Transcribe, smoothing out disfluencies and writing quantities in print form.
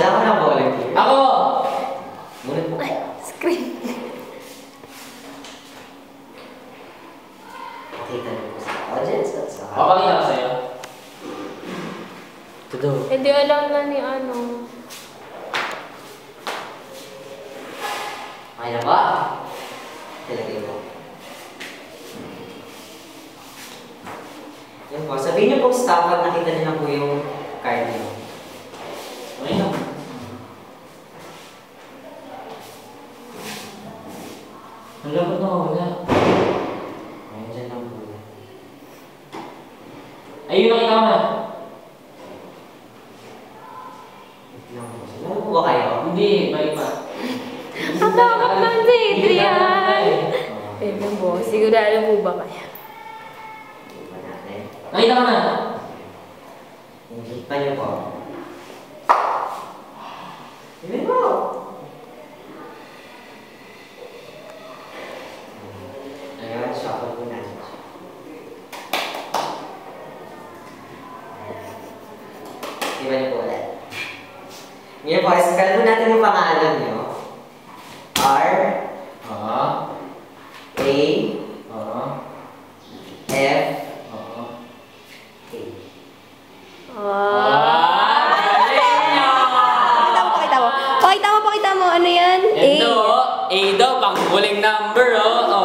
Kailangan ko na volunteer. Ako! Munit po kayo. Screen. Pakita niyo po sa audience at sa... Papakita ko sa'yo. Ito daw. Hindi alam na ni ano. Okay na ba? Talagay po. Yan po. Sabihin niyo po stop at nakita niyo na po yung card niyo. Okay na. Ang lambot na wala. Ayun dyan lang po. Ayun, nakita ko na. Ano po ba kayo? Hindi, balik pa. Ang takot lang si Adrian. Oh. Eh, po. Sigurado po ba kaya? Iba natin. Nakita ko na. Hindi pa niyo po. Hindi po. Ayan, shuffle po natin. Iba niyo po ulit. Ngayon po, spell po natin yung pangalan niyo. R, Oo. A, Oo. F, Oo. A. Pakita mo. Pakita mo. Ano yan? Ito, A daw, pang huling number, oh.